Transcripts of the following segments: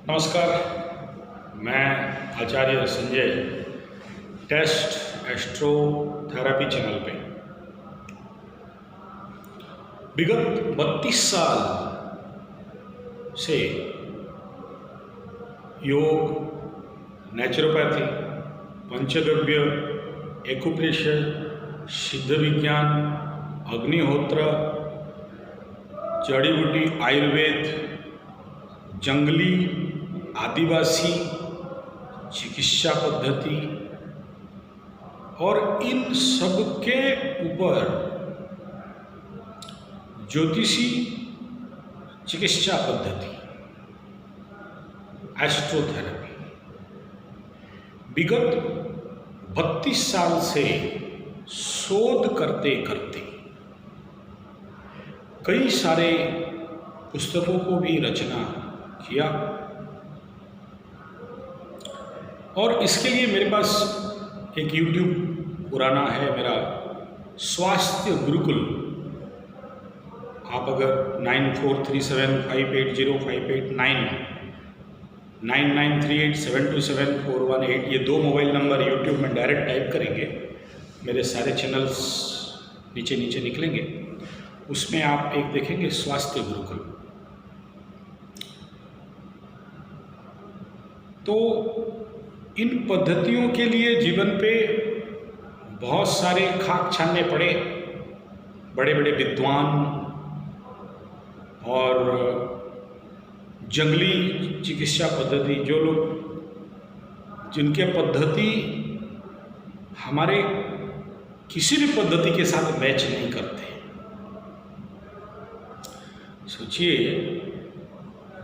नमस्कार, मैं आचार्य Sanjay test एस्ट्रोथेरेपी channel पे विगत 32 साल से योग, नेचुरोपैथी, पंचगव्य, एक्यूप्रेशर, सिद्ध विज्ञान, अग्निहोत्र, जड़ी बूटी, आयुर्वेद, जंगली, आदिवासी चिकित्सा पद्धति और इन सब के ऊपर ज्योतिषी चिकित्सा पद्धति एस्ट्रोथेरेपी विगत 32 साल से शोध करते करते कई सारे पुस्तकों को भी रचना किया और इसके लिए मेरे पास एक YouTube पुराना है मेरा स्वास्थ्य गुरुकुल। आप अगर 9437580589 9938727418 ये 2 मोबाइल नंबर YouTube में डायरेक्ट टाइप करेंगे, मेरे सारे चैनल्स नीचे नीचे निकलेंगे, उसमें आप एक देखेंगे स्वास्थ्य गुरुकुल। तो इन पद्धतियों के लिए जीवन पे बहुत सारे खाक छानने पड़े, बड़े बड़े विद्वान और जंगली चिकित्सा पद्धति, जो लोग जिनके पद्धति हमारे किसी भी पद्धति के साथ मैच नहीं करते। सोचिए,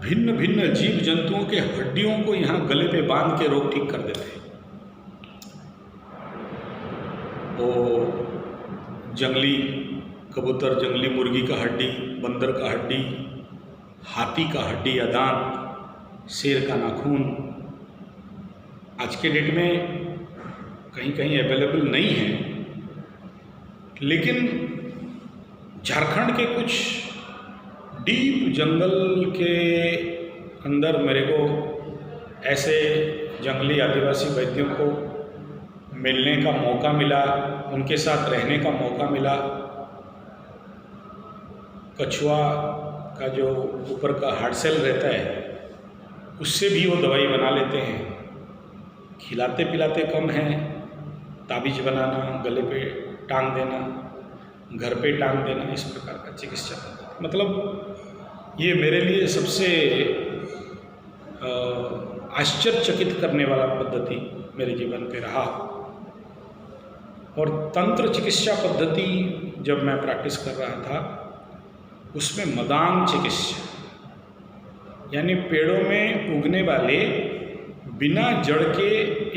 भिन्न भिन्न जीव जंतुओं के हड्डियों को यहाँ गले पे बांध के रोग ठीक कर देते हैं। वो जंगली कबूतर, जंगली मुर्गी का हड्डी, बंदर का हड्डी, हाथी का हड्डी या दांत, शेर का नाखून आज के डेट में कहीं कहीं अवेलेबल नहीं है, लेकिन झारखंड के कुछ डीप जंगल के अंदर मेरे को ऐसे जंगली आदिवासी वैद्यों को मिलने का मौका मिला, उनके साथ रहने का मौका मिला। कछुआ का जो ऊपर का हार्ड सेल रहता है उससे भी वो दवाई बना लेते हैं। खिलाते पिलाते कम हैं, ताबीज बनाना, गले पे टांग देना, घर पे टांग देना, इस प्रकार का चिकित्सा पद्धति, मतलब ये मेरे लिए सबसे आश्चर्यचकित करने वाला पद्धति मेरे जीवन पे रहा। और तंत्र चिकित्सा पद्धति जब मैं प्रैक्टिस कर रहा था उसमें मदान चिकित्सा, यानी पेड़ों में उगने वाले बिना जड़ के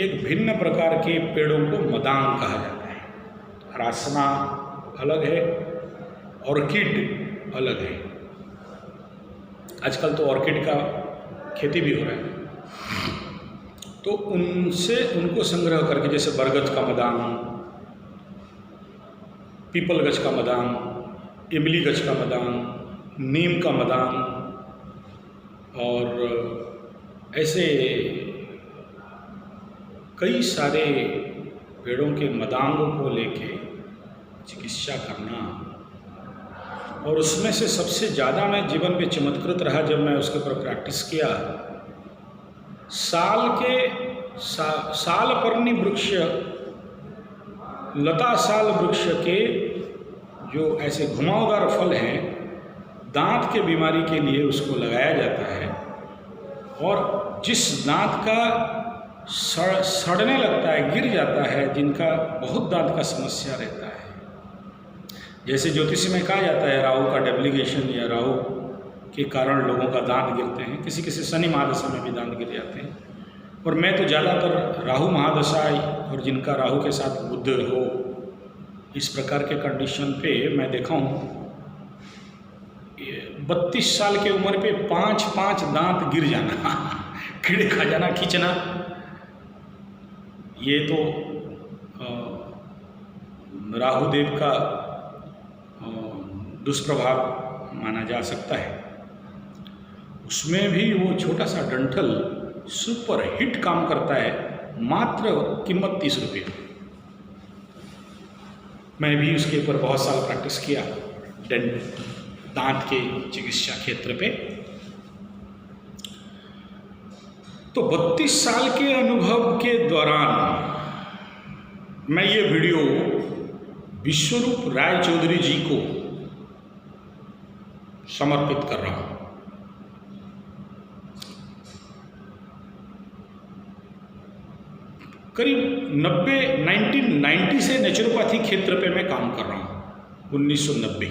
एक भिन्न प्रकार के पेड़ों को मदान कहा जाता है। रासना अलग है, ऑर्किड अलग है। आजकल तो ऑर्किड का खेती भी हो रहा है। तो उनको संग्रह करके, जैसे बरगद का मदान, पीपल गज का मदान, इमली गज का मदान, नीम का मदान और ऐसे कई सारे पेड़ों के मदांगों को लेके चिकित्सा करना। और उसमें से सबसे ज़्यादा मैं जीवन में चमत्कृत रहा जब मैं उसके ऊपर प्रैक्टिस किया। सालपर्णी वृक्ष, लता साल वृक्ष के जो ऐसे घुमावदार फल हैं, दांत के बीमारी के लिए उसको लगाया जाता है। और जिस दांत का सड़ने लगता है, गिर जाता है, जिनका बहुत दांत का समस्या रहता है, जैसे ज्योतिषी में कहा जाता है राहु का डेप्लीकेशन या राहु के कारण लोगों का दांत गिरते हैं, किसी किसी शनि महादशा में भी दांत गिर जाते हैं। और मैं तो ज़्यादातर राहु महादशा और जिनका राहु के साथ बुध हो, इस प्रकार के कंडीशन पे मैं देखा हूँ 32 साल की उम्र पे 5-5 दांत गिर जाना, कीड़े खा जाना, खींचना, ये तो राहुदेव का दुष्प्रभाव माना जा सकता है। उसमें भी वो छोटा सा डंठल सुपर हिट काम करता है, मात्र कीमत 30 रुपये। मैं भी उसके ऊपर बहुत साल प्रैक्टिस किया दांत के चिकित्सा क्षेत्र पे। तो 32 साल के अनुभव के दौरान मैं ये वीडियो विश्वरूप राय चौधरी जी को समर्पित कर रहा हूं। करीब 1990 से नेचुरोपैथी क्षेत्र पे मैं काम कर रहा हूं। 1990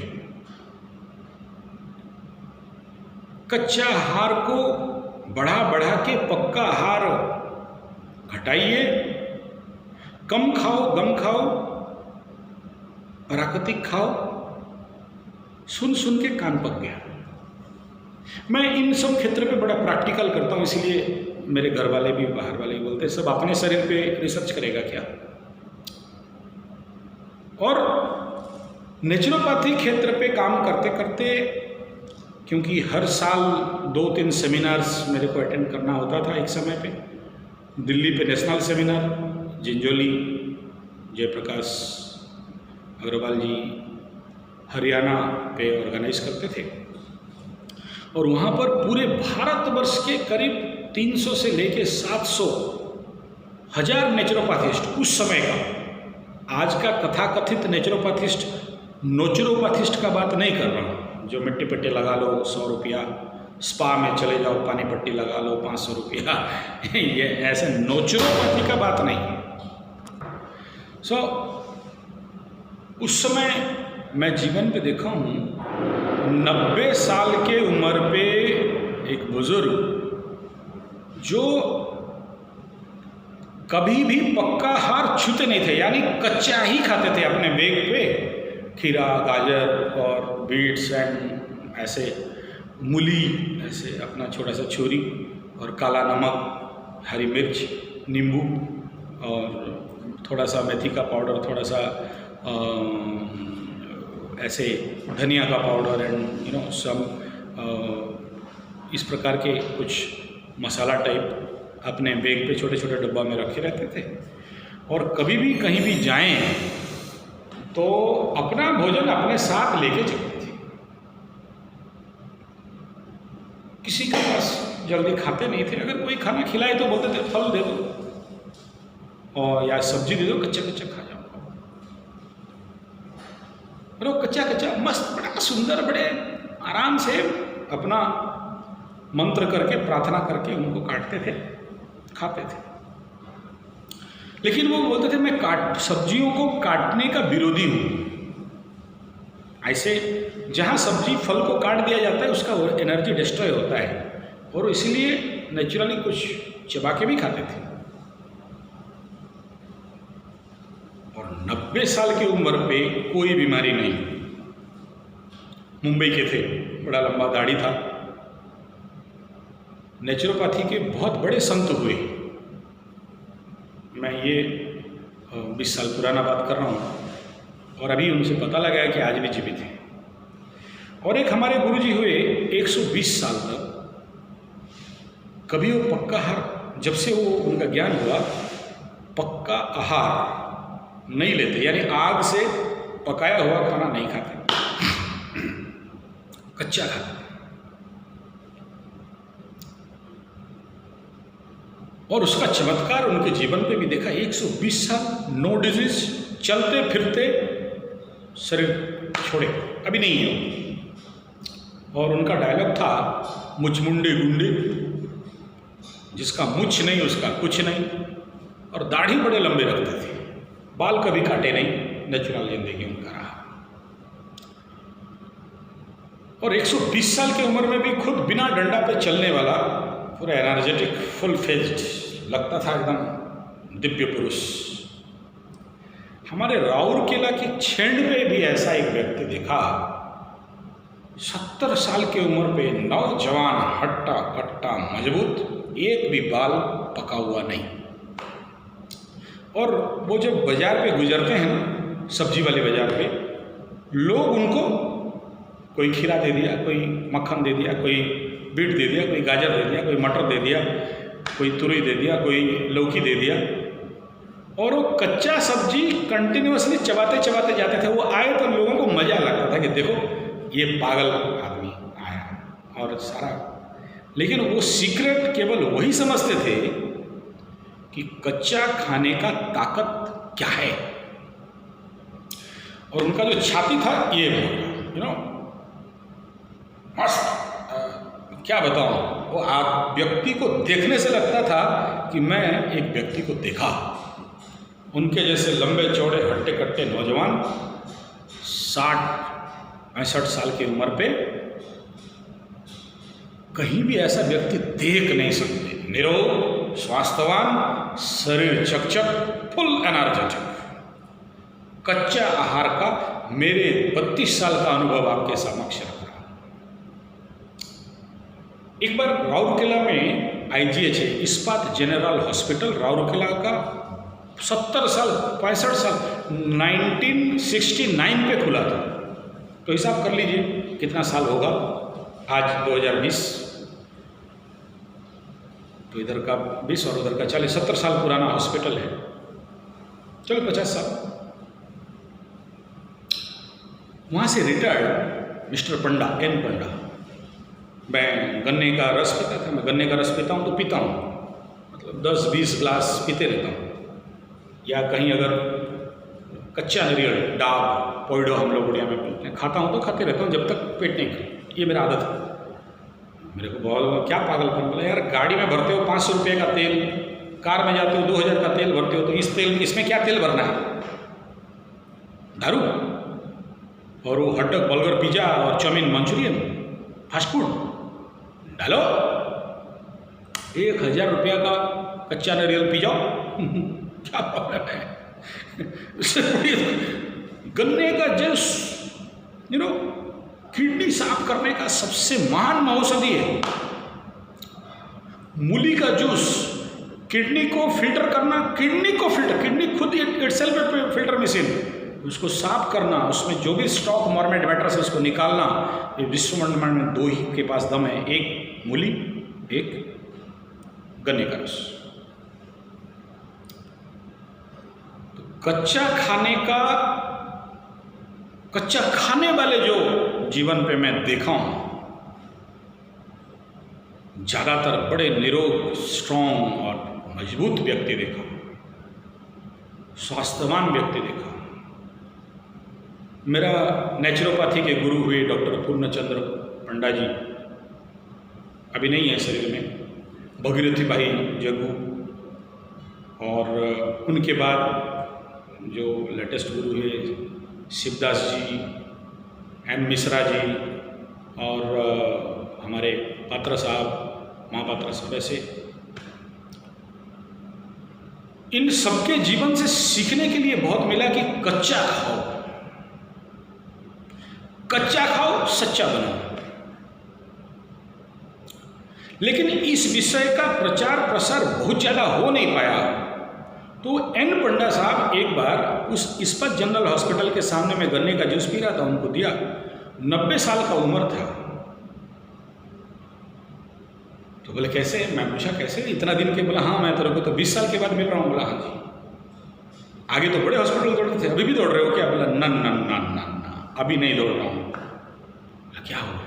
कच्चा आहार को बढ़ा बढ़ा के पक्का आहार घटाइए, कम खाओ, गम खाओ, प्राकृतिक खाओ, सुन सुन के कान पक गया। मैं इन सब क्षेत्र पे बड़ा प्रैक्टिकल करता हूं, इसलिए मेरे घर वाले भी बाहर वाले भी बोलते हैं सब अपने शरीर पे रिसर्च करेगा क्या। और नेचुरोपैथी क्षेत्र पे काम करते करते, क्योंकि हर साल 2-3 सेमिनार्स मेरे को अटेंड करना होता था एक समय पे। दिल्ली पे नेशनल सेमिनार जिंजोली जयप्रकाश अग्रवाल जी हरियाणा पे ऑर्गेनाइज करते थे, और वहाँ पर पूरे भारतवर्ष के करीब 300 से लेके 700 हजार नेचुरोपैथिस्ट उस समय का। आज का कथाकथित नेचुरोपैथिस्ट नोचुरोपैथिस्ट का बात नहीं कर रहा हूँ, जो मिट्टी पट्टी लगा लो 100 रुपया, स्पा में चले जाओ पानी पट्टी लगा लो 500 रुपया, ये ऐसे नोचुरोपैथी का बात नहीं है। उस समय मैं जीवन पे देखा हूँ 90 साल के उम्र पे एक बुजुर्ग जो कभी भी पक्का आहार छूते नहीं थे, यानी कच्चा ही खाते थे अपने बेग पे, खीरा, गाजर और बीट्स एंड ऐसे मूली, ऐसे अपना छोटा सा छुरी और काला नमक, हरी मिर्च, नींबू और थोड़ा सा मेथी का पाउडर, थोड़ा सा ऐसे धनिया का पाउडर एंड सम इस प्रकार के कुछ मसाला टाइप अपने बैग पे छोटे छोटे डब्बा में रखे रहते थे। और कभी भी कहीं भी जाएं तो अपना भोजन अपने साथ लेके चलते थे। किसी के पास जल्दी खाते नहीं थे, अगर कोई खाना खिलाए तो बोलते थे फल दे दो और या सब्जी दे दो, कच्चा कच्चा खा जाओ। और वो कच्चा कच्चा मस्त बड़ा सुंदर बड़े आराम से अपना मंत्र करके प्रार्थना करके उनको काटते थे, खाते थे। लेकिन वो बोलते थे मैं सब्जियों को काटने का विरोधी हूं। ऐसे जहां सब्जी फल को काट दिया जाता है उसका एनर्जी डिस्ट्रॉय होता है, और इसलिए नेचुरली कुछ चबा के भी खाते थे। और 90 साल की उम्र पे कोई बीमारी नहीं। मुंबई के थे, बड़ा लंबा दाढ़ी था, नेचुरोपैथी के बहुत बड़े संत हुए। मैं ये 20 साल पुराना बात कर रहा हूँ, और अभी उनसे पता लगा है कि आज भी जीवित हैं। और एक हमारे गुरुजी हुए 120 साल तक, कभी वो पक्का आहार, जब से वो उनका ज्ञान हुआ, पक्का आहार नहीं लेते, यानी आग से पकाया हुआ खाना नहीं खाते, कच्चा खाते। और उसका चमत्कार उनके जीवन पे भी देखा। 120 साल नो डिजीज, चलते फिरते, शरीर छोड़े अभी नहीं है। और उनका डायलॉग था मुचमुंडे गुंडे, जिसका मुछ नहीं उसका कुछ नहीं। और दाढ़ी बड़े लंबे रखते थे, बाल कभी काटे नहीं, नेचुरल जिंदगी उनका रहा। और 120 साल की उम्र में भी खुद बिना डंडा पे चलने वाला, पूरा एनर्जेटिक, फुल फेज्ड, लगता था एकदम दिव्य पुरुष। हमारे राउरकेला की छेंड में भी ऐसा एक व्यक्ति देखा, 70 साल की उम्र पे नौजवान, हट्टा कट्टा, मजबूत, एक भी बाल पका हुआ नहीं। और वो जब बाजार पे गुजरते हैं ना, सब्जी वाले बाजार पे, लोग उनको कोई खीरा दे दिया, कोई मक्खन दे दिया, कोई बीट दे दिया, कोई गाजर दे दिया, कोई मटर दे दिया, कोई तुरई दे दिया, कोई लौकी दे दिया, और वो कच्चा सब्जी कंटिन्यूअसली चबाते चबाते जाते थे। वो आए तो लोगों को मज़ा लगता था कि देखो ये पागल आदमी आया और सारा। लेकिन वो सीक्रेट केवल वही समझते थे कि कच्चा खाने का ताकत क्या है। और उनका जो छाती था ये मस्त, क्या बताऊं, वो आप व्यक्ति को देखने से लगता था कि मैं एक व्यक्ति को देखा। उनके जैसे लंबे चौड़े हट्टे कट्टे नौजवान 60-65 साल की उम्र पे कहीं भी ऐसा व्यक्ति देख नहीं सकते। निरोग, स्वास्थ्यवान, शरीर चकचक, फुल एनर्जेटिक। कच्चा आहार का मेरे 32 साल का अनुभव आपके समक्ष रखा। एक बार राउरकेला में IGH है, इस्पात जनरल हॉस्पिटल, राउरकेला का 70 साल 65 साल 1969 पे खुला था। तो हिसाब कर लीजिए कितना साल होगा। आज 2020, तो इधर का 20 और उधर का 40, 70 साल पुराना हॉस्पिटल है। चलो 50 साल। वहाँ से रिटायर्ड मिस्टर पंडा, N पंडा, मैं गन्ने का रस पीता था। मैं गन्ने का रस पीता हूँ तो पीता हूँ, मतलब 10-20 ग्लास पीते रहता हूँ। या कहीं अगर कच्चा नारियल, डाब, पोइडो हम लोग उड़िया में पीते हैं, खाता हूँ तो खाते रहता हूँ जब तक पेट नहीं करे। ये मेरा आदत है। मेरे को बहुत क्या पागलपन बोला, यार गाड़ी में भरते हो 500 रुपये का तेल, कार में जाते हो 2000 का तेल भरते हो, तो इस तेल इसमें क्या तेल भरना है? दारू और वो हटक बर्गर, पिज़्ज़ा और चाउमीन, मंचूरियन, फास्ट फूड डालो। 1000 रुपया का कच्चा नारियल पी जाओ क्या प्रॉब्लम है? उससे गन्ने का जूस किडनी साफ करने का सबसे महान औषधि है। मूली का जूस किडनी को फिल्टर करना, किडनी खुद इटसेल्फ फिल्टर मशीन, उसको साफ करना, उसमें जो भी स्टॉक मॉर्मेट मैटर से उसको निकालना। ये विश्व ब्रह्मांड में 2 ही के पास दम है, एक मूली, एक गन्ने का रस। तो कच्चा खाने वाले जो जीवन पे मैं देखा हूं, ज़्यादातर बड़े निरोग, स्ट्रॉन्ग और मजबूत व्यक्ति देखा, स्वास्थ्यवान व्यक्ति देखा। मेरा नेचुरोपैथी के गुरु हुए डॉक्टर पूर्णचंद्र पंडा जी, अभी नहीं है शरीर में, भगीरथी भाई जग्गू, और उनके बाद जो लेटेस्ट गुरु है शिवदास जी, N मिश्रा जी, और हमारे पात्रा साहब, महापात्रा साहब, ऐसे इन सबके जीवन से सीखने के लिए बहुत मिला कि कच्चा खाओ, सच्चा बनो। लेकिन इस विषय का प्रचार प्रसार बहुत ज़्यादा हो नहीं पाया। तो N पंडा साहब एक बार उस इस्पात जनरल हॉस्पिटल के सामने में गन्ने का जूस पी रहा था, उनको दिया। 90 साल का उम्र था। तो बोले कैसे? मैं पूछा कैसे इतना दिन के? बोला हाँ, मैं तेरे को तो 20 साल के बाद मिल रहा हूँ। बोला हाँ जी। आगे तो बड़े हॉस्पिटल दौड़ते थे, अभी भी दौड़ रहे हो क्या? बोला ना, अभी नहीं दौड़ रहा हूँ। क्या हुआ?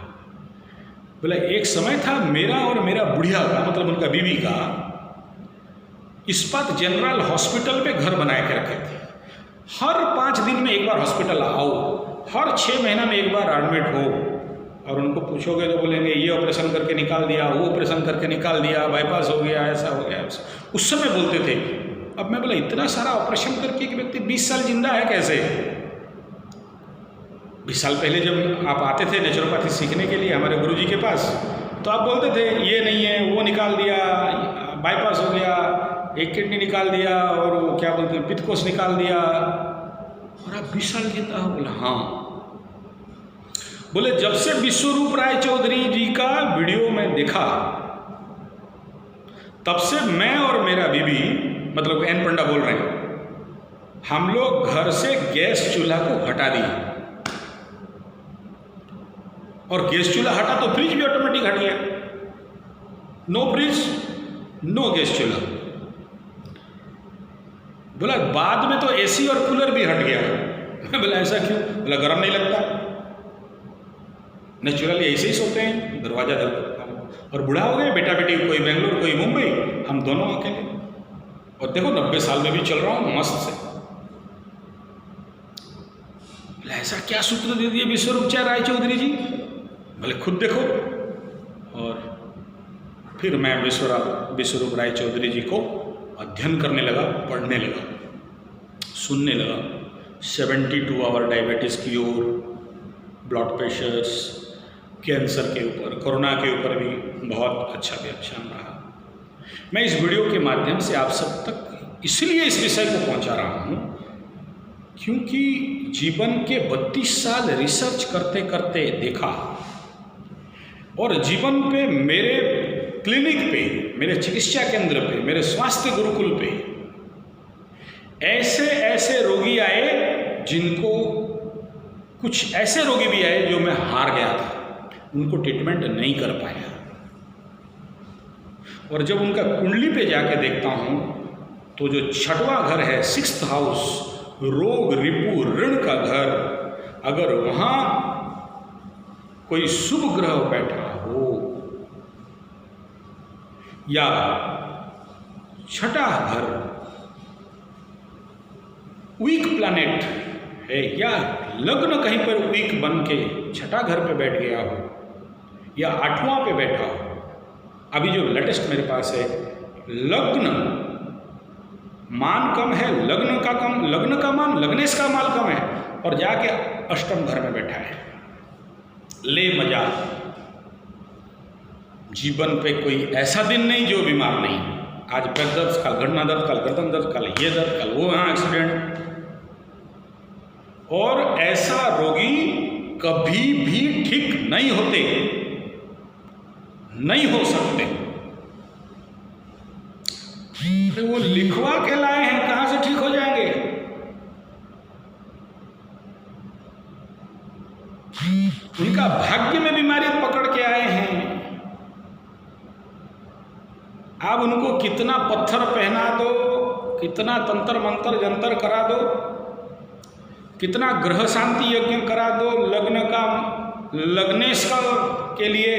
बोला एक समय था मेरा और मेरा बुढ़िया का, मतलब उनका बीवी का, इस्पात जनरल हॉस्पिटल पे घर बनाए के रखे थे। हर 5 दिन में एक बार हॉस्पिटल आओ, हर 6 महीना में एक बार एडमिट हो, और उनको पूछोगे तो बोलेंगे ये ऑपरेशन करके निकाल दिया, वो ऑपरेशन करके निकाल दिया, बाईपास हो गया, ऐसा हो गया। उस समय बोलते थे। अब मैं बोला इतना सारा ऑपरेशन करके एक व्यक्ति 20 साल जिंदा है कैसे? 20 साल पहले जब आप आते थे नेचुरोपैथी सीखने के लिए हमारे गुरुजी के पास, तो आप बोलते थे ये नहीं है, वो निकाल दिया, बाईपास हो गया, एक किडनी निकाल दिया, और वो क्या बोलते हैं पित्तकोष निकाल दिया, और आप 20 साल जिंदा हो? बोला हाँ। बोले जब से विश्वरूप राय चौधरी जी का वीडियो में देखा, तब से मैं और मेरा बीवी, मतलब N पंडा बोल रहे हैं, हम लोग घर से गैस चूल्हा को हटा दिए। और गैस चूल्हा हटा तो फ्रिज भी ऑटोमेटिक हट गया। नो फ्रिज, नो गैस चूल्हा। बोला बाद में तो एसी और कूलर भी हट गया। मैं बोला ऐसा क्यों? बोला गर्म नहीं लगता, नेचुरली ऐसे ही सोते हैं, दरवाजा और बूढ़ा हो गया, बेटा बेटी कोई बेंगलोर कोई मुंबई, हम दोनों अकेले। और देखो 90 साल में भी चल रहा हूँ मस्त से। ऐसा क्या सूत्र दे दिए विश्वरूपचार्य रायचौधरी जी? भले खुद देखो। और फिर मैं विश्वरूप रायचौधरी जी को अध्ययन करने लगा, पढ़ने लगा, सुनने लगा। 72 hour diabetes cure, blood pressures, cancer के ऊपर, कोरोना के ऊपर भी बहुत अच्छा व्याख्यान रहा। मैं इस वीडियो के माध्यम से आप सब तक इसलिए इस विषय को पहुंचा रहा हूं क्योंकि जीवन के 32 साल रिसर्च करते करते देखा, और जीवन पे, मेरे क्लिनिक पे, मेरे चिकित्सा केंद्र पे, मेरे स्वास्थ्य गुरुकुल पे ऐसे ऐसे रोगी आए जिनको, कुछ ऐसे रोगी भी आए जो मैं हार गया था, उनको ट्रीटमेंट नहीं कर पाया। और जब उनका कुंडली पे जाके देखता हूँ तो जो 6वां घर है, 6th हाउस, रोग रिपु ऋण का घर, अगर वहाँ कोई शुभ ग्रह बैठा हो या 6वां घर वीक प्लैनेट है या लग्न कहीं पर वीक बन के 6वां घर पे बैठ गया हो या 8वां पे बैठा हो। अभी जो लेटेस्ट मेरे पास है, लग्न मान कम है, लग्न का मान, लग्नेश का माल कम है, और जाके 8वें घर में बैठा है। ले मजा, जीवन पे कोई ऐसा दिन नहीं जो बीमार नहीं। आज पेट दर्द, कल घटना दर्द, कल गर्दन दर्द, कल ये दर्द, कल वो यहाँ एक्सीडेंट। और ऐसा रोगी कभी भी ठीक नहीं होते, नहीं हो सकते। तो वो लिखवा के लाए हैं, कहां से ठीक हो जाएंगे? उनका भाग्य में बीमारी पकड़ के आए हैं। आप उनको कितना पत्थर पहना दो, कितना तंत्र मंत्र जंतर करा दो, कितना ग्रह शांति यज्ञ करा दो, लग्नेश का के लिए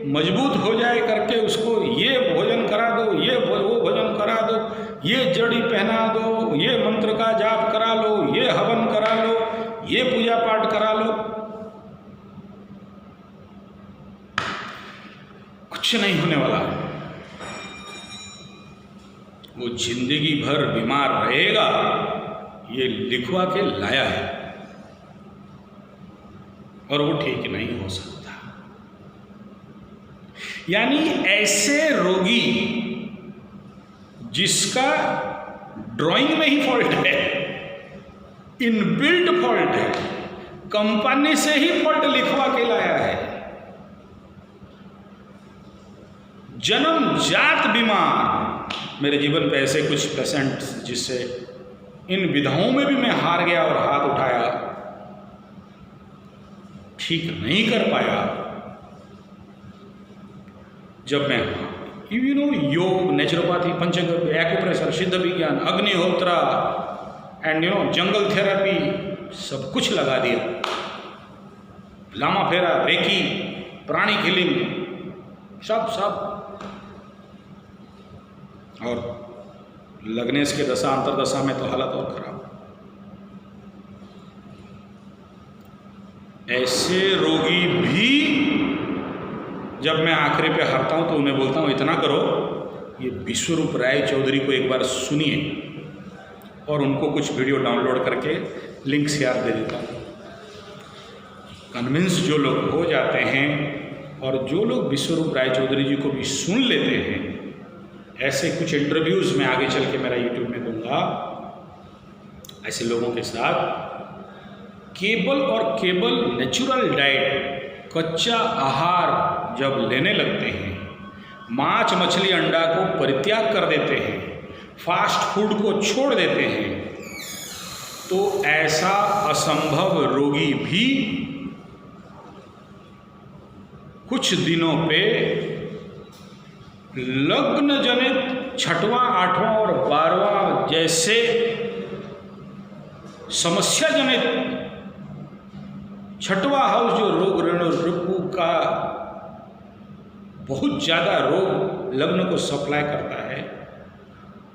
मजबूत हो जाए करके उसको ये भोजन करा दो, ये वो भोजन करा दो, ये जड़ी पहना दो, ये मंत्र का जाप करा लो, ये हवन करा लो, ये पूजा पाठ करा लो, कुछ नहीं होने वाला। वो जिंदगी भर बीमार रहेगा, ये लिखवा के लाया है, और वो ठीक नहीं हो सकता। यानी ऐसे रोगी जिसका ड्राइंग में ही फॉल्ट है, इनबिल्ट फॉल्ट है, कंपनी से ही फॉल्ट लिखवा के लाया है, जन्मजात बीमार। मेरे जीवन पे ऐसे कुछ पेशेंट जिससे इन विधाओं में भी मैं हार गया और हाथ उठाया, ठीक नहीं कर पाया। जब मैं योग, नेचुरोपैथी, पंचगव्य, एक्यूप्रेशर, सिद्ध विज्ञान, अग्निहोत्रा एंड जंगल थेरेपी सब कुछ लगा दिया, लामा फेरा, रेकी, प्राणी हीलिंग, सब, और लग्नेश के दशा अंतरदशा में तो हालत और खराब। ऐसे रोगी भी जब मैं आखिरी पे हारता हूं तो उन्हें बोलता हूं इतना करो, ये विश्वरूप रायचौधरी को एक बार सुनिए, और उनको कुछ वीडियो डाउनलोड करके लिंक शेयर दे देता हूँ। कन्विंस जो लोग हो जाते हैं और जो लोग विश्वरूप रायचौधरी जी को भी सुन लेते हैं, ऐसे कुछ इंटरव्यूज़ में आगे चल के मेरा यूट्यूब में दूंगा, ऐसे लोगों के साथ केवल और केवल नेचुरल डाइट, कच्चा आहार जब लेने लगते हैं, मांस मछली अंडा को परित्याग कर देते हैं, फास्ट फूड को छोड़ देते हैं, तो ऐसा असंभव रोगी भी कुछ दिनों पे लग्न जनित छठवां, आठवां और 12वां जैसे समस्या जनित छठवां हाउस जो रोग ऋण रिपु का बहुत ज़्यादा रोग लग्न को सप्लाई करता है,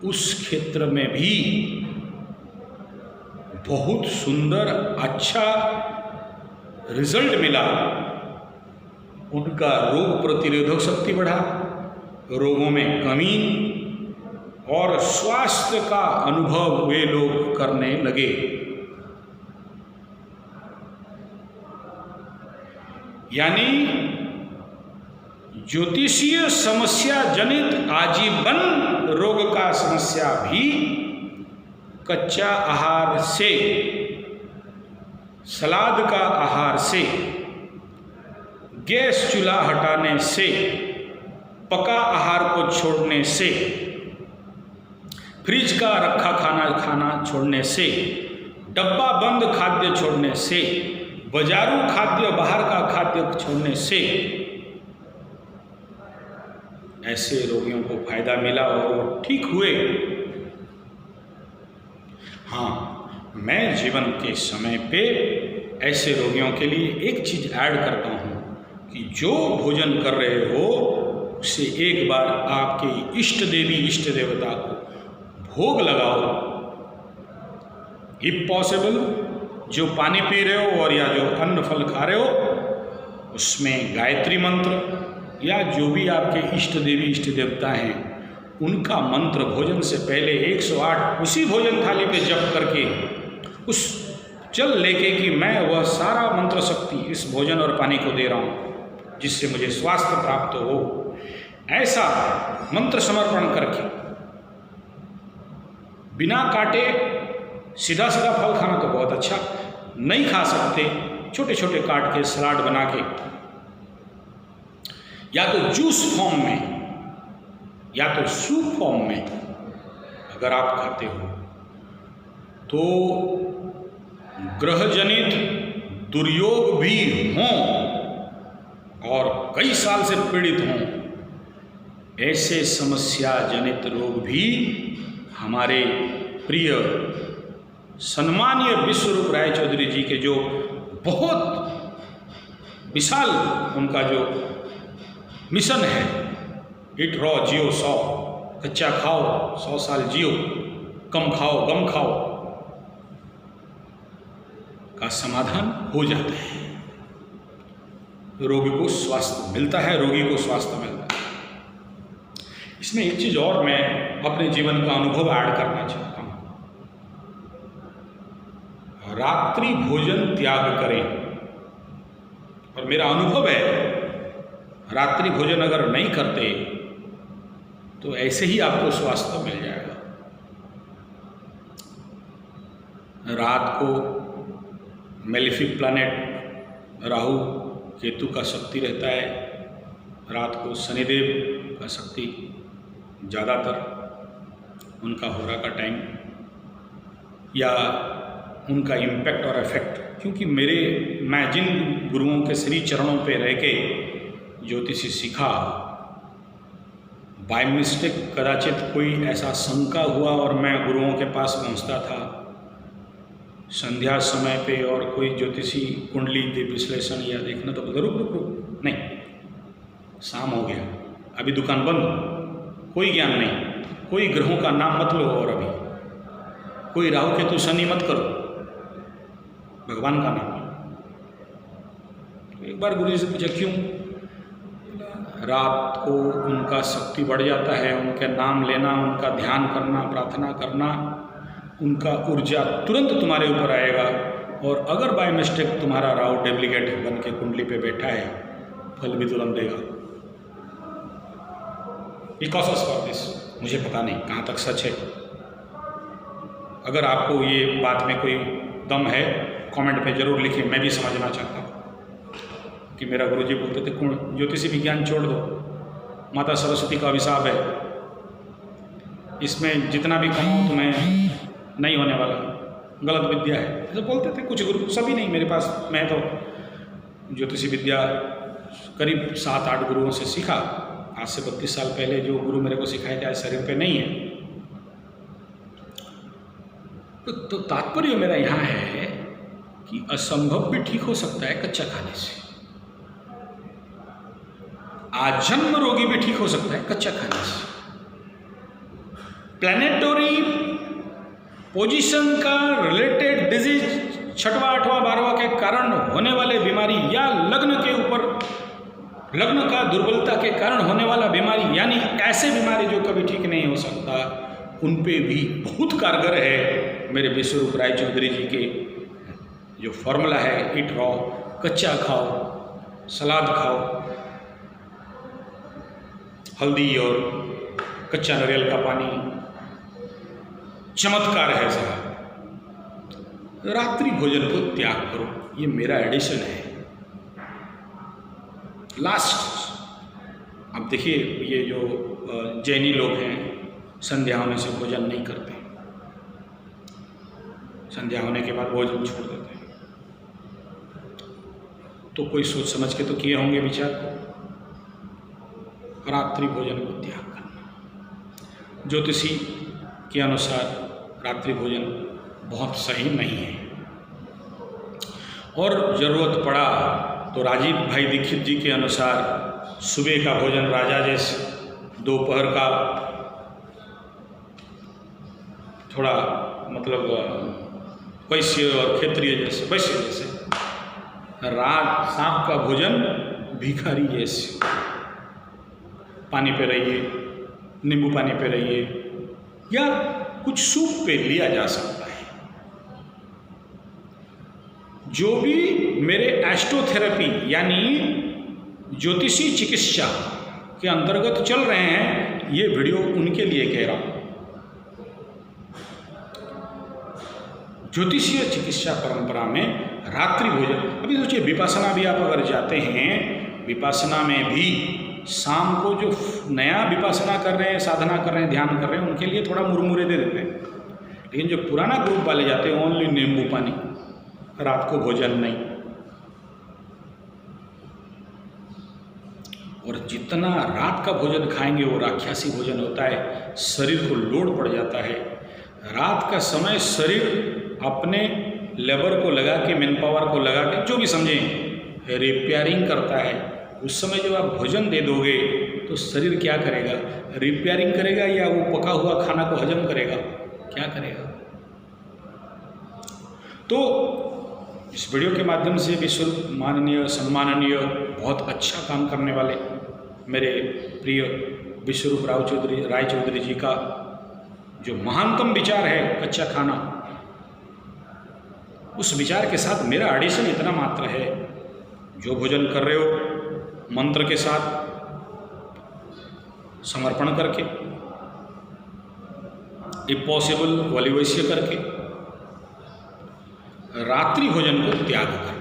उस क्षेत्र में भी बहुत सुंदर अच्छा रिजल्ट मिला। उनका रोग प्रतिरोधक शक्ति बढ़ा, रोगों में कमी और स्वास्थ्य का अनुभव वे लोग करने लगे। यानी ज्योतिषीय समस्या जनित आजीवन रोग का समस्या भी कच्चा आहार से, सलाद का आहार से, गैस चूल्हा हटाने से, पका आहार को छोड़ने से, फ्रिज का रखा खाना छोड़ने से, डब्बा बंद खाद्य छोड़ने से, बाजारू खाद्य, बाहर का खाद्य छोड़ने से ऐसे रोगियों को फायदा मिला और वो ठीक हुए। हाँ, मैं जीवन के समय पे ऐसे रोगियों के लिए एक चीज़ ऐड करता हूँ कि जो भोजन कर रहे हो उससे एक बार आपके इष्ट देवी इष्ट देवता को भोग लगाओ। इफ पॉसिबल जो पानी पी रहे हो और या जो अन्न फल खा रहे हो उसमें गायत्री मंत्र या जो भी आपके इष्ट देवी इष्ट देवता हैं उनका मंत्र भोजन से पहले 108 उसी भोजन थाली पे जप करके उस जल लेके कि मैं वह सारा मंत्र शक्ति इस भोजन और पानी को दे रहा हूँ जिससे मुझे स्वास्थ्य प्राप्त हो, ऐसा मंत्र समर्पण करके बिना काटे सीधा सीधा फल खाना तो बहुत अच्छा, नहीं खा सकते छोटे छोटे काट के सलाद बना के या तो जूस फॉर्म में या तो सूप फॉर्म में अगर आप खाते हो तो ग्रहजनित दुर्योग भी हों और कई साल से पीड़ित हों, ऐसे समस्या जनित रोग भी हमारे प्रिय सम्मानीय विश्वरूप राय चौधरी जी के जो बहुत विशाल उनका जो मिशन है, इट रॉ जियो 100, कच्चा खाओ 100 साल जियो, कम खाओ गम खाओ, का समाधान हो जाता है। रोगी को स्वास्थ्य मिलता है, रोगी को स्वास्थ्य मिलता है। इसमें एक चीज़ और मैं अपने जीवन का अनुभव ऐड करना चाहता हूँ। रात्रि भोजन त्याग करें, और मेरा अनुभव है रात्रि भोजन अगर नहीं करते तो ऐसे ही आपको स्वास्थ्य मिल जाएगा। रात को मेलेफिक प्लैनेट राहु केतु का शक्ति रहता है, रात को शनिदेव का शक्ति ज़्यादातर उनका हो रहा का टाइम या उनका इम्पैक्ट और इफेक्ट, क्योंकि मैं जिन गुरुओं के श्री चरणों पे रह के ज्योतिषी सीखा, बाय मिस्टेक कदाचित कोई ऐसा शंका हुआ और मैं गुरुओं के पास पहुंचता था संध्या समय पे और कोई ज्योतिषी कुंडली विश्लेषण या देखना तो रुक नहीं, शाम हो गया, अभी दुकान बंद, कोई ज्ञान नहीं, कोई ग्रहों का नाम मत लो और अभी कोई राहु केतु शनि मत करो, भगवान का नाम। तो एक बार गुरु जी से पूछा क्यों? रात को उनका शक्ति बढ़ जाता है, उनके नाम लेना, उनका ध्यान करना, प्रार्थना करना, उनका ऊर्जा तुरंत तुम्हारे ऊपर आएगा, और अगर बाय मिस्टेक तुम्हारा राहु डुप्लीकेट बन के कुंडली पे बैठा है फल भी तुरंत देगा। बिकॉज ऑफ दिस मुझे पता नहीं कहाँ तक सच है, अगर आपको ये बात में कोई दम है कमेंट पे ज़रूर लिखिए, मैं भी समझना चाहता हूँ कि मेरा गुरुजी बोलते थे ज्योतिषी विज्ञान छोड़ दो, माता सरस्वती का अभिशाप है, इसमें जितना भी कमाओ तुम्हें नहीं होने वाला, गलत विद्या है, ऐसे बोलते थे कुछ गुरु, सभी नहीं। मेरे पास मैं तो ज्योतिषी विद्या करीब 7-8 गुरुओं से सीखा, आज से 32 साल पहले जो गुरु मेरे को सिखाए थे आज शरीर पे नहीं है। तो तात्पर्य मेरा यहाँ है कि असंभव भी ठीक हो सकता है कच्चा खाने से, आजन्म रोगी भी ठीक हो सकता है कच्चा खाने से। प्लैनेटरी पोजीशन का रिलेटेड डिजीज 6वां 8वां 12वां के कारण होने वाले बीमारी, या लग्न के ऊपर लग्न का दुर्बलता के कारण होने वाला बीमारी, यानी ऐसे बीमारी जो कभी ठीक नहीं हो सकता, उन पे भी बहुत कारगर है मेरे विश्वरूप राय चौधरी जी के जो फॉर्मूला है, ईट रॉ, कच्चा खाओ, सलाद खाओ, हल्दी और कच्चा नारियल का पानी, चमत्कार है साहब। रात्रि भोजन को त्याग करो, ये मेरा एडिशन है लास्ट। अब देखिए, ये जो जैनी लोग हैं संध्या होने से भोजन नहीं करते, संध्या होने के बाद भोजन छोड़ देते हैं। तो कोई सोच समझ के तो किए होंगे विचार, रात्रि भोजन को त्याग करना। ज्योतिषी के अनुसार रात्रि भोजन बहुत सही नहीं है, और ज़रूरत पड़ा तो राजीव भाई दीक्षित जी के अनुसार सुबह का भोजन राजा जैसे, दोपहर का थोड़ा मतलब वैश्य और क्षेत्रीय जैसे, वैश्य जैसे, रात शाम का भोजन भिखारी जैसे। पानी पे रहिए, नींबू पानी पे रहिए, या कुछ सूप पे लिया जा सकता है। जो भी मेरे एस्ट्रोथेरेपी यानी ज्योतिषी चिकित्सा के अंतर्गत चल रहे हैं, ये वीडियो उनके लिए कह रहा हूँ। ज्योतिषीय चिकित्सा परंपरा में रात्रि भोजन, अभी सोचिए विपासना भी आप अगर जाते हैं, विपासना में भी शाम को जो नया विपासना कर रहे हैं, साधना कर रहे हैं, ध्यान कर रहे हैं, उनके लिए थोड़ा मुरमुरे दे देते हैं। लेकिन जो पुराना ग्रुप वाले जाते हैं ओनली नींबू पानी, रात को भोजन नहीं। और जितना रात का भोजन खाएंगे वो राक्षसी भोजन होता है, शरीर को लोड पड़ जाता है। रात का समय शरीर अपने लेबर को लगा के, मैन पावर को लगा के, जो भी समझें, रिपेयरिंग करता है। उस समय जब आप भोजन दे दोगे तो शरीर क्या करेगा? रिपेयरिंग करेगा या वो पका हुआ खाना को हजम करेगा? क्या करेगा? तो इस वीडियो के माध्यम से विश्व माननीय, सम्माननीय, बहुत अच्छा काम करने वाले मेरे प्रिय विश्वरूप राय चौधरी जी का जो महानतम विचार है कच्चा खाना, उस विचार के साथ मेरा एडिशन इतना मात्र है, जो भोजन कर रहे हो मंत्र के साथ समर्पण करके, इफ पॉसिबल वलिवैश्य करके, रात्रि भोजन को त्याग करना।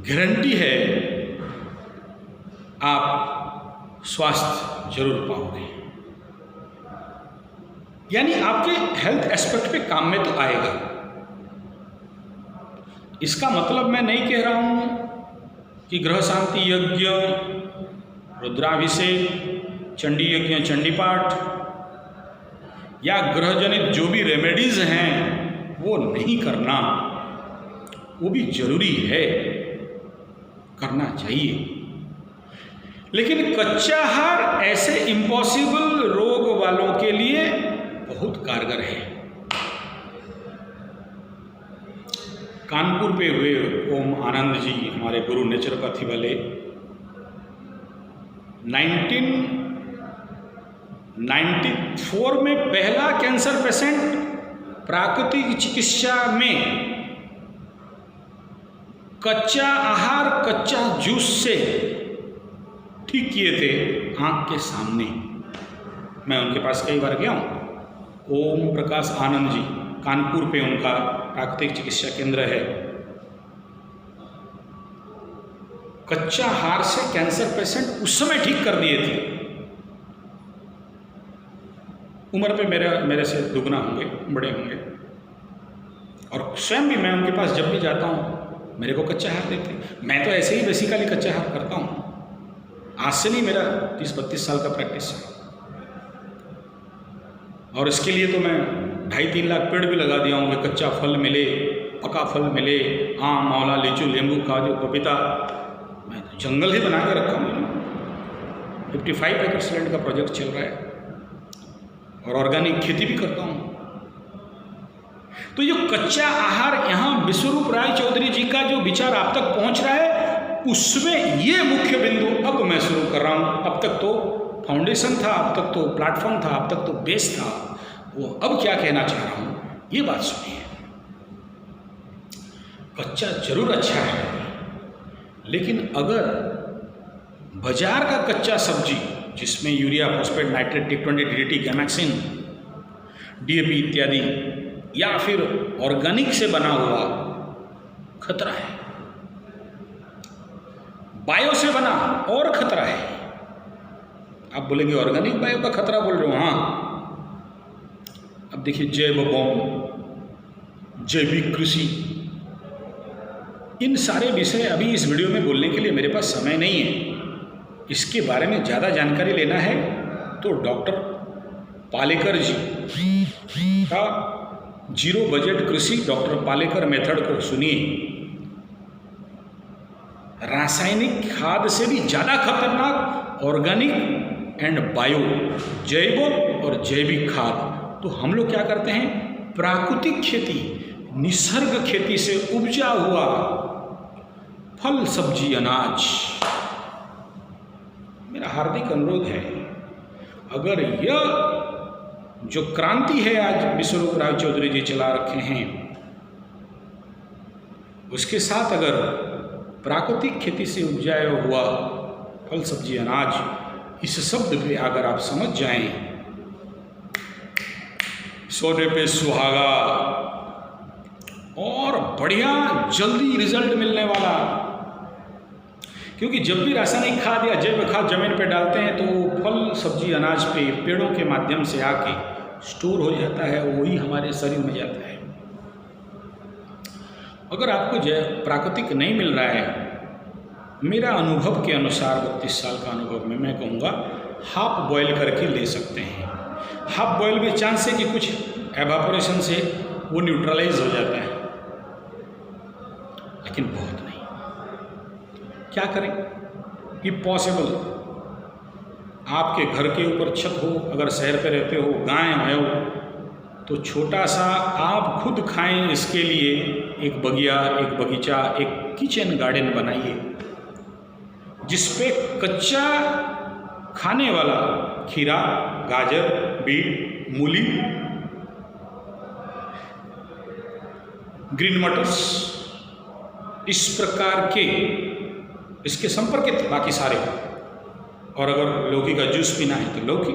गारंटी है आप स्वास्थ्य जरूर पाओगे, यानी आपके हेल्थ एस्पेक्ट पे काम में तो आएगा। इसका मतलब मैं नहीं कह रहा हूं कि ग्रह शांति यज्ञ, रुद्राभिषेक, चंडी यज्ञ, चंडी पाठ या ग्रह जनित जो भी रेमेडीज हैं वो नहीं करना, वो भी जरूरी है, करना चाहिए। लेकिन कच्चा आहार ऐसे इम्पॉसिबल रोग वालों के लिए बहुत कारगर है। कानपुर पे हुए ओम आनंद जी, हमारे गुरु नेचुरोपैथी वाले, 1994 में पहला कैंसर पेशेंट प्राकृतिक चिकित्सा में कच्चा आहार, कच्चा जूस से ठीक किए थे आंख के सामने। मैं उनके पास कई बार गया हूँ। ओम प्रकाश आनंद जी, कानपुर पे उनका प्राकृतिक चिकित्सा केंद्र है। कच्चा आहार से कैंसर पेशेंट उस समय ठीक कर दिए थे। उम्र पे मेरे से दुगना होंगे, बड़े होंगे, और स्वयं भी मैं उनके पास जब भी जाता हूँ मेरे को कच्चा हार देते। मैं तो ऐसे ही बेसिकली कच्चा हार करता हूँ, आज से नहीं, मेरा 30-32 साल का प्रैक्टिस है। और इसके लिए तो मैं 2.5-3 लाख पेड़ भी लगा दिया हूँ कि कच्चा फल मिले, पका फल मिले, आम, आंवला, लीचू, नींबू, काजू, पपीता। मैं तो जंगल ही बना के रखा हूँ। 55 एकड़ लैंड का प्रोजेक्ट चल रहा है और ऑर्गेनिक खेती भी करता हूँ। तो ये कच्चा आहार, यहाँ विश्वरूप राय चौधरी जी का जो विचार आप तक पहुँच रहा है, उसमें ये मुख्य बिंदु अब मैं शुरू कर रहा हूँ। अब तक तो फाउंडेशन था, अब तक तो प्लेटफॉर्म था, अब तक तो बेस था। वो अब क्या कहना चाह रहा हूँ, ये बात सुनिए। कच्चा जरूर अच्छा है, लेकिन अगर बाजार का कच्चा सब्जी जिसमें यूरिया, फॉस्फेट, नाइट्रेट, टिक20, DDT, गैमेक्सिन, DAP इत्यादि, या फिर ऑर्गेनिक से बना हुआ, खतरा है। बायो से बना और खतरा है। आप बोलेंगे ऑर्गेनिक बायो का खतरा बोल रहे हो? हाँ, अब देखिए, जैव बम, जैविक कृषि, इन सारे विषय अभी इस वीडियो में बोलने के लिए मेरे पास समय नहीं है। इसके बारे में ज़्यादा जानकारी लेना है तो डॉक्टर पालेकर जी का जीरो बजट कृषि, डॉक्टर पालेकर मेथड को सुनिए। रासायनिक खाद से भी ज़्यादा खतरनाक ऑर्गेनिक एंड बायो, जैव और जैविक खाद। तो हम लोग क्या करते हैं, प्राकृतिक खेती, निसर्ग खेती से उपजा हुआ फल, सब्जी, अनाज। मेरा हार्दिक अनुरोध है, अगर यह जो क्रांति है आज विश्वरूप राय चौधरी जी चला रखे हैं, उसके साथ अगर प्राकृतिक खेती से उपजाया हुआ फल, सब्जी, अनाज, इस शब्द पे अगर आप समझ जाएं, सोने पे सुहागा और बढ़िया जल्दी रिजल्ट मिलने वाला। क्योंकि जब भी रासायनिक खाद या जैव खाद जमीन पे डालते हैं तो वो फल, सब्जी, अनाज पे पेड़ों के माध्यम से आके स्टोर हो जाता है, वही हमारे शरीर में जाता है। अगर आपको प्राकृतिक नहीं मिल रहा है, मेरा अनुभव के अनुसार 32 साल का अनुभव में मैं कहूँगा हाफ बॉयल करके ले सकते हैं। हाफ बॉयल में चांस है कि कुछ एवापोरेशन से वो न्यूट्रलाइज हो जाता है, लेकिन बहुत नहीं। क्या करें, ये पॉसिबल। आपके घर के ऊपर छत हो, अगर शहर पे रहते हो, गाय है हो, तो छोटा सा आप खुद खाएं इसके लिए एक बगिया, एक बगीचा, एक किचन गार्डन बनाइए, जिसपे कच्चा खाने वाला खीरा, गाजर, बीट, मूली, ग्रीन मटर्स, इस प्रकार के इसके संपर्कित बाकी सारे। और अगर लौकी का जूस पीना है तो लौकी,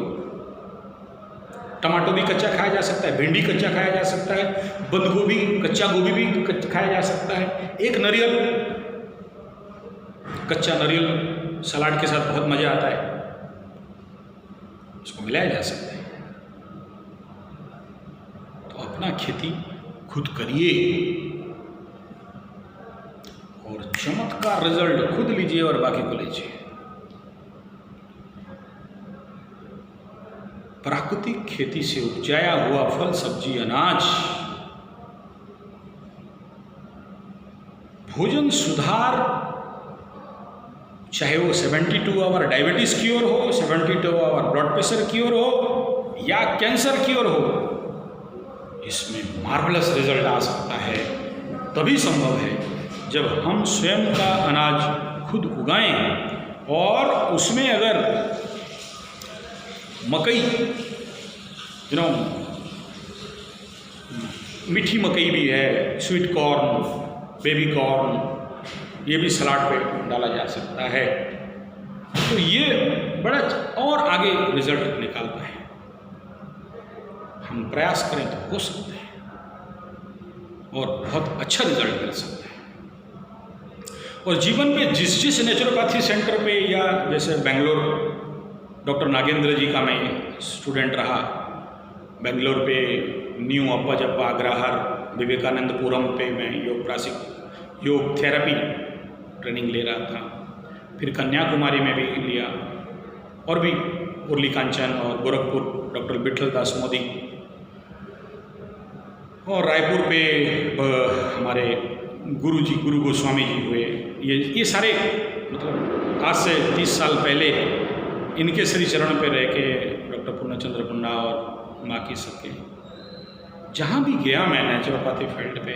टमाटो भी कच्चा खाया जा सकता है, भिंडी कच्चा खाया जा सकता है, बंद गोभी, कच्चा गोभी भी खाया जा सकता है। एक नारियल, कच्चा नारियल सलाद के साथ बहुत मज़ा आता है, उसको मिलाया जा सकता है। तो अपना खेती खुद करिए और चमत्कार रिजल्ट खुद लीजिए और बाकी को लीजिए। प्राकृतिक खेती से उपजाया हुआ फल, सब्जी, अनाज भोजन सुधार, चाहे वो 72 आवर डायबिटीज क्योर हो, 72 आवर ब्लड प्रेशर क्योर हो या कैंसर क्योर हो, इसमें मार्वलस रिजल्ट आ सकता है। तभी संभव है जब हम स्वयं का अनाज खुद उगाएं और उसमें अगर मकई, मीठी मकई भी है, स्वीट कॉर्न, बेबी कॉर्न, ये भी सलाद पे डाला जा सकता है, तो ये बड़ा और आगे रिजल्ट निकालता है। हम प्रयास करें तो हो सकता है और बहुत अच्छा रिजल्ट मिल सकता है। और जीवन में जिस जिस नेचुरोपैथी सेंटर पे, या जैसे बेंगलोर डॉक्टर नागेंद्र जी का मैं स्टूडेंट रहा, बेंगलोर पे न्यू अप्पाजप्पा अग्रहार विवेकानंदपुरम पे मैं योग थेरेपी ट्रेनिंग ले रहा था। फिर कन्याकुमारी में भी लिया, और भी उर्ली कांचन और गोरखपुर डॉक्टर विठल दास मोदी, और रायपुर पे हमारे गुरु गोस्वामी जी हुए। ये सारे मतलब आज से 30 साल पहले इनके श्री चरण पे रह के डॉक्टर पूर्णचंद्र पंडा और बाकी सबके जहाँ भी गया मैं नेचुरोपैथी फील्ड पे,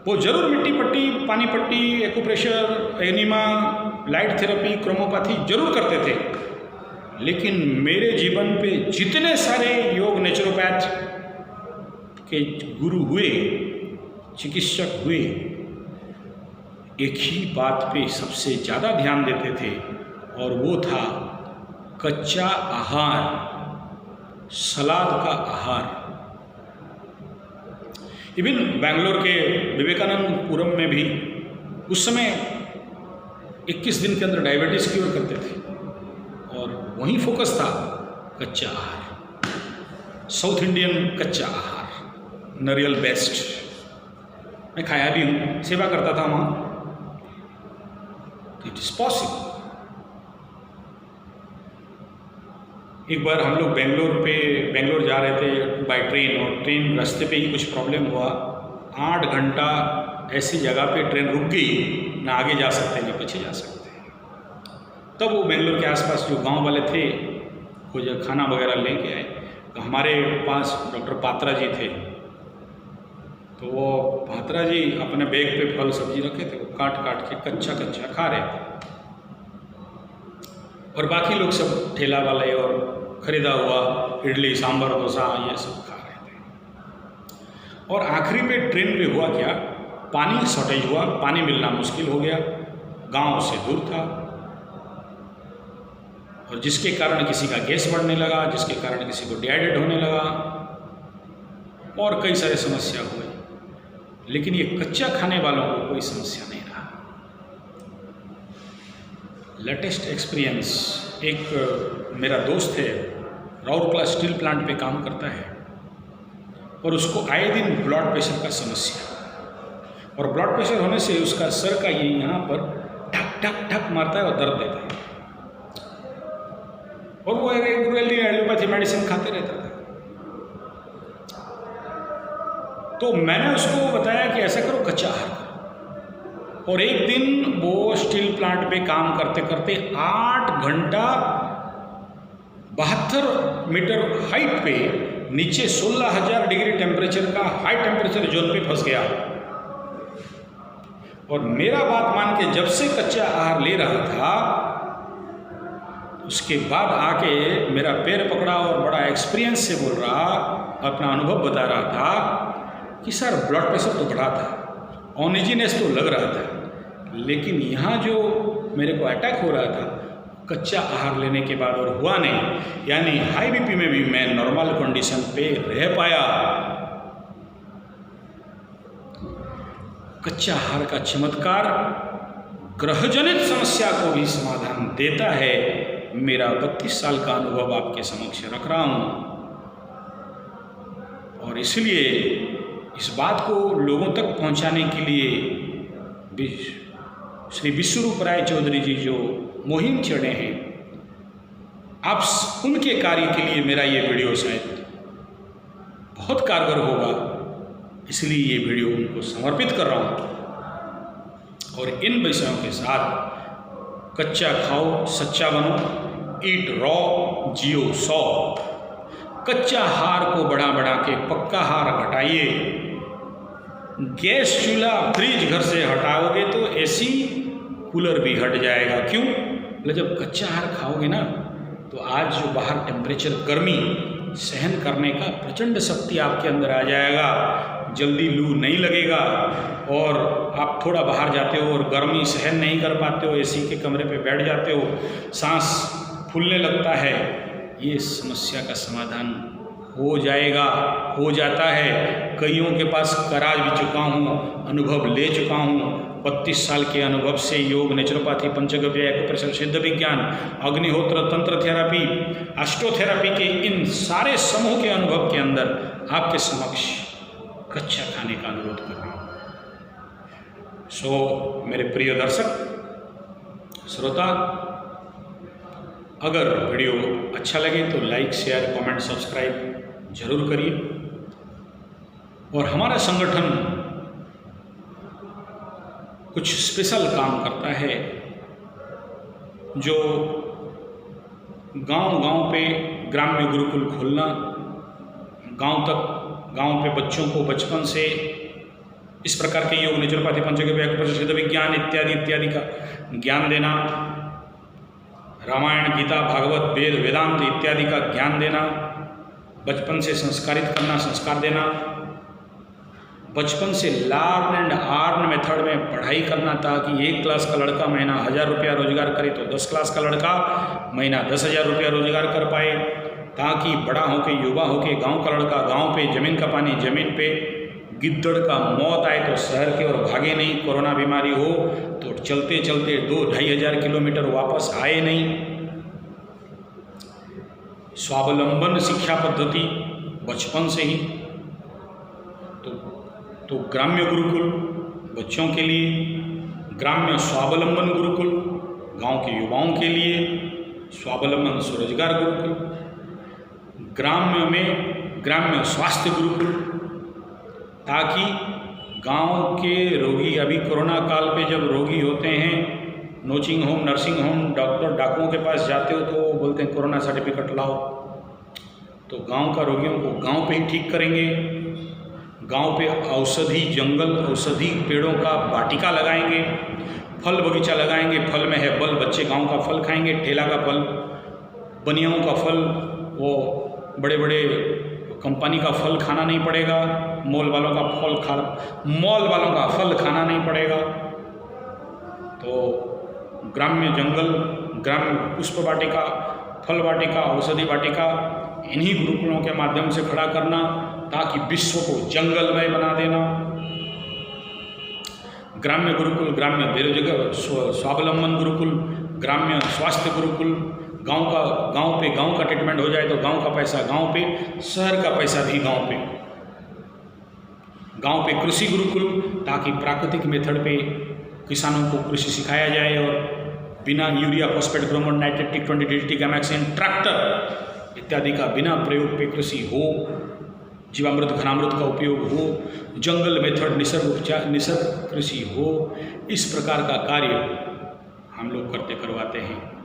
वो जरूर मिट्टी पट्टी, पानी पट्टी, एक्यूप्रेशर, एनिमा, लाइट थेरेपी, क्रोमोपैथी जरूर करते थे। लेकिन मेरे जीवन पे जितने सारे योग नेचुरोपैथ के गुरु हुए, चिकित्सक हुए, एक ही बात पे सबसे ज़्यादा ध्यान देते थे, और वो था कच्चा आहार, सलाद का आहार। इवन बेंगलोर के विवेकानंदपुरम में भी उस समय 21 दिन के अंदर डायबिटीज़ क्योर करते थे, और वहीं फोकस था कच्चा आहार, साउथ इंडियन कच्चा आहार, नारियल बेस्ट। मैं खाया भी हूँ, सेवा करता था वहाँ। It is possible. एक बार हम लोग बेंगलोर जा रहे थे बाय ट्रेन, और ट्रेन रास्ते पे ही कुछ प्रॉब्लम हुआ। 8 घंटा ऐसी जगह पे ट्रेन रुक गई, ना आगे जा सकते ना पीछे जा सकते। तब वो बेंगलोर के आसपास जो गांव वाले थे वो जब खाना वगैरह लेके आए, तो हमारे पास डॉक्टर पात्रा जी थे। तो वो पात्रा जी अपने बैग पे फल सब्जी रखे थे, वो काट काट के कच्चा खा रहे थे, और बाकी लोग सब ठेला वाले और खरीदा हुआ इडली, सांभर, डोसा ये सब खा रहे थे। और आखिरी में ट्रेन पे हुआ क्या, पानी शॉर्टेज हुआ, पानी मिलना मुश्किल हो गया, गांव से दूर था, और जिसके कारण किसी का गैस बढ़ने लगा, जिसके कारण किसी को डिहाइड्रेट होने लगा, और कई सारे समस्या हुए। लेकिन ये कच्चा खाने वालों को कोई समस्या नहीं रहा। लेटेस्ट एक्सपीरियंस, एक मेरा दोस्त है, राउरकेला स्टील प्लांट पे काम करता है, और उसको आए दिन ब्लड प्रेशर का समस्या, और ब्लड प्रेशर होने से उसका सर का ये यहाँ पर ठक ठक ठक मारता है और दर्द देता है, और वो रेगुलरली एलोपैथी मेडिसिन खाते रहता था। तो मैंने उसको बताया कि ऐसा करो, कच्चा आहार करो। और एक दिन वो स्टील प्लांट पे काम करते करते 8 घंटा 72 मीटर हाइट पे नीचे 16,000 डिग्री टेम्परेचर का हाई टेम्परेचर जोन पे फंस गया। और मेरा बात मान के जब से कच्चा आहार ले रहा था, उसके बाद आके मेरा पैर पकड़ा और बड़ा एक्सपीरियंस से बोल रहा, अपना अनुभव बता रहा था कि सर ब्लड प्रेशर तो बढ़ा था, ऑनिजीनेस तो लग रहा था, लेकिन यहाँ जो मेरे को अटैक हो रहा था कच्चा आहार लेने के बाद और हुआ नहीं, यानी हाई बीपी में भी मैं नॉर्मल कंडीशन पे रह पाया। कच्चा आहार का चमत्कार ग्रहजनित समस्या को भी समाधान देता है। मेरा 32 साल का अनुभव आपके समक्ष रख रहा हूँ, और इसलिए इस बात को लोगों तक पहुंचाने के लिए श्री विश्वरूप राय चौधरी जी जो मुहिम छेड़े हैं, आप उनके कार्य के लिए मेरा ये वीडियो शायद बहुत कारगर होगा, इसलिए ये वीडियो उनको समर्पित कर रहा हूँ। और इन विषयों के साथ कच्चा खाओ, सच्चा बनो, ईट रॉ, जियो 100। कच्चा हार को बढ़ा के पक्का हार घटाइए। गैस चूल्हा फ्रिज घर से हटाओगे तो एसी कूलर भी हट जाएगा। क्यों? बोले जब कच्चा आहार खाओगे ना, तो आज जो बाहर टेम्परेचर गर्मी सहन करने का प्रचंड शक्ति आपके अंदर आ जाएगा, जल्दी लू नहीं लगेगा, और आप थोड़ा बाहर जाते हो और गर्मी सहन नहीं कर पाते हो, एसी के कमरे पे बैठ जाते हो, सांस फूलने लगता है, ये समस्या का समाधान हो जाएगा, हो जाता है। कईयों के पास करा भी चुका हूँ, अनुभव ले चुका हूँ। 32 साल के अनुभव से योग, नेचुरोपैथी, पंचगव्य, एक्यूप्रेशर, सिद्ध विज्ञान, अग्निहोत्र, तंत्र थेरेपी, एस्ट्रोथेरेपी के इन सारे समूह के अनुभव के अंदर आपके समक्ष कच्चा खाने का अनुरोध कर रहा हूँ। सो मेरे प्रिय दर्शक श्रोता, अगर वीडियो अच्छा लगे तो लाइक, शेयर, कमेंट, सब्सक्राइब जरूर करिए। और हमारा संगठन कुछ स्पेशल काम करता है, जो गांव-गांव पे ग्राम्य गुरुकुल खोलना, गांव पे बच्चों को बचपन से इस प्रकार के योग, नेचुरोपैथी, पंचगव्य, एक्युप्रेशर, विज्ञान इत्यादि का ज्ञान देना, रामायण, गीता, भागवत, वेद, वेदांत इत्यादि का ज्ञान देना, बचपन से संस्कारित करना, संस्कार देना, बचपन से लर्न एंड अर्न मेथड में पढ़ाई करना, ताकि 1 क्लास का लड़का महीना 1000 रुपया रोजगार करे तो 10 क्लास का लड़का महीना 10,000 रुपया रोजगार कर पाए, ताकि बड़ा होके, युवा होके, गांव का लड़का गांव पे, जमीन का पानी जमीन पे, गिद्दड़ का मौत आए तो शहर की ओर भागे नहीं, कोरोना बीमारी हो तो चलते चलते 2-2.5 हजार किलोमीटर वापस आए नहीं। स्वावलंबन शिक्षा पद्धति बचपन से ही, तो ग्राम्य गुरुकुल बच्चों के लिए, ग्राम्य स्वावलंबन गुरुकुल गांव के युवाओं के लिए, स्वावलंबन स्वरोजगार गुरुकुल, ग्राम्य स्वास्थ्य गुरुकुल, ताकि गांव के रोगी, अभी कोरोना काल पे जब रोगी होते हैं, नर्सिंग होम, डॉक्टर डाकुओं के पास जाते हो तो वो बोलते हैं कोरोना सर्टिफिकेट लाओ, तो गांव का रोगियों को गांव पे ही ठीक करेंगे। गांव पे औषधि जंगल, औषधि पेड़ों का वाटिका लगाएंगे, फल बगीचा लगाएंगे, फल में है बल, बच्चे गांव का फल खाएंगे, ठेला का फल, बनियाओं का फल, वो बड़े बड़े कंपनी का फल खाना नहीं पड़ेगा, मॉल वालों का फल खाना नहीं पड़ेगा। तो ग्राम्य जंगल, ग्राम्य पुष्प वाटिका, फल वाटिका, औषधि वाटिका, इन्हीं गुरुकुलों के माध्यम से खड़ा करना, ताकि विश्व को जंगलमय बना देना। ग्राम्य गुरुकुल, ग्राम्य बेरोजगार स्वावलंबन गुरुकुल, ग्राम्य स्वास्थ्य गुरुकुल, गांव का ट्रीटमेंट हो जाए तो गांव का पैसा गांव पे, शहर का पैसा भी गांव पे कृषि गुरुकुल, ताकि प्राकृतिक मेथड पे किसानों को कृषि सिखाया जाए और बिना यूरिया, फॉस्फेट, ग्रोमोर, नाइट्रेट, टिक-20, डीडीटी, गैमेक्सिन, ट्रैक्टर इत्यादि का बिना प्रयोग पे कृषि हो, जीवामृत, घनामृत का उपयोग हो, जंगल मेथड, निसर्ग कृषि हो। इस प्रकार का कार्य हम लोग करवाते हैं।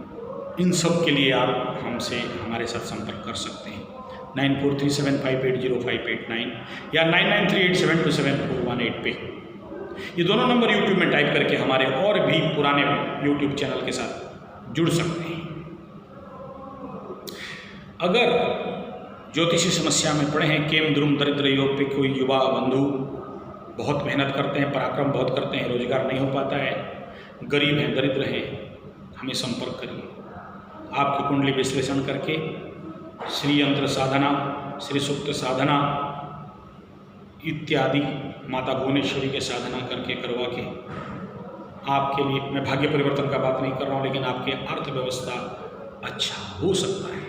इन सब के लिए आप हमसे, हमारे साथ संपर्क कर सकते हैं 9437580589 या 9938727418 पे। ये दोनों नंबर यूट्यूब में टाइप करके हमारे और भी पुराने यूट्यूब चैनल के साथ जुड़ सकते हैं। अगर ज्योतिषी समस्या में पड़े हैं, केम द्रुम दरिद्र योग पे कोई युवा बंधु बहुत मेहनत करते हैं, पराक्रम बहुत करते हैं, रोजगार नहीं हो पाता है, गरीब हैं, दरिद्र हैं, हमें संपर्क करिए। आपकी कुंडली विश्लेषण करके श्री यंत्र साधना, श्री सूक्त साधना इत्यादि, माता भुवनेश्वरी के साधना करके करवा के आपके लिए, मैं भाग्य परिवर्तन का बात नहीं कर रहा हूँ, लेकिन आपकी अर्थव्यवस्था अच्छा हो सकता है।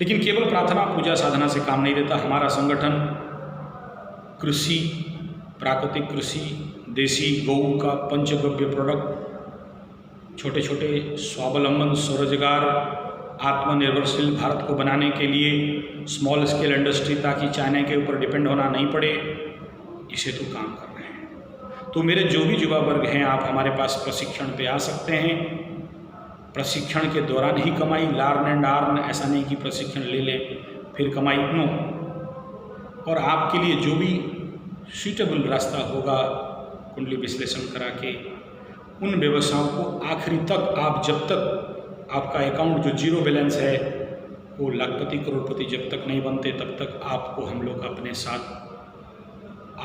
लेकिन केवल प्रार्थना, पूजा, साधना से काम नहीं देता। हमारा संगठन कृषि, प्राकृतिक कृषि, देसी गौ का पंचगव्य प्रोडक्ट, छोटे छोटे स्वावलंबन स्वरोजगार, आत्मनिर्भरशील भारत को बनाने के लिए स्मॉल स्केल इंडस्ट्री, ताकि चाइना के ऊपर डिपेंड होना नहीं पड़े, इसे तो काम कर रहे हैं। तो मेरे जो भी युवा वर्ग हैं, आप हमारे पास प्रशिक्षण पे आ सकते हैं। प्रशिक्षण के दौरान ही कमाई, लर्न एंड अर्न, ऐसा नहीं कि प्रशिक्षण ले ले फिर कमाई, नो। और आपके लिए जो भी सूटेबल रास्ता होगा, कुंडली विश्लेषण करा के उन व्यवसायों को आखिरी तक, आप जब तक आपका अकाउंट जो जीरो बैलेंस है वो लाखपति करोड़पति जब तक नहीं बनते, तब तक आपको हम लोग अपने साथ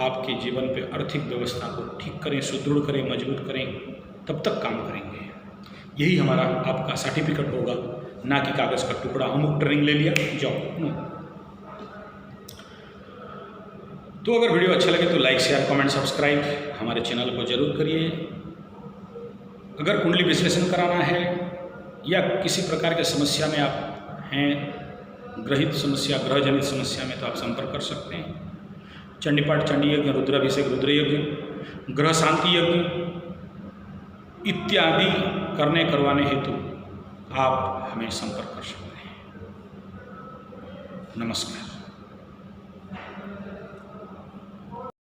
आपके जीवन पे आर्थिक व्यवस्था को ठीक करें, सुदृढ़ करें, मजबूत करें, तब तक काम करेंगे। यही हमारा आपका सर्टिफिकेट होगा, ना कि कागज़ का टुकड़ा, अमुक ट्रेनिंग ले लिया जाओ, नो। तो अगर वीडियो अच्छा लगे तो लाइक, शेयर, कमेंट, सब्सक्राइब हमारे चैनल को जरूर करिए। अगर कुंडली विश्लेषण कराना है या किसी प्रकार की समस्या में आप हैं, ग्रहित समस्या, ग्रहजनित समस्या में, तो आप संपर्क कर सकते हैं। चंडीपाठ, चंडी यज्ञ, रुद्राभिषेक, रुद्र यज्ञ, ग्रह शांति यज्ञ इत्यादि करवाने हेतु आप हमें संपर्क कर सकते हैं। नमस्कार।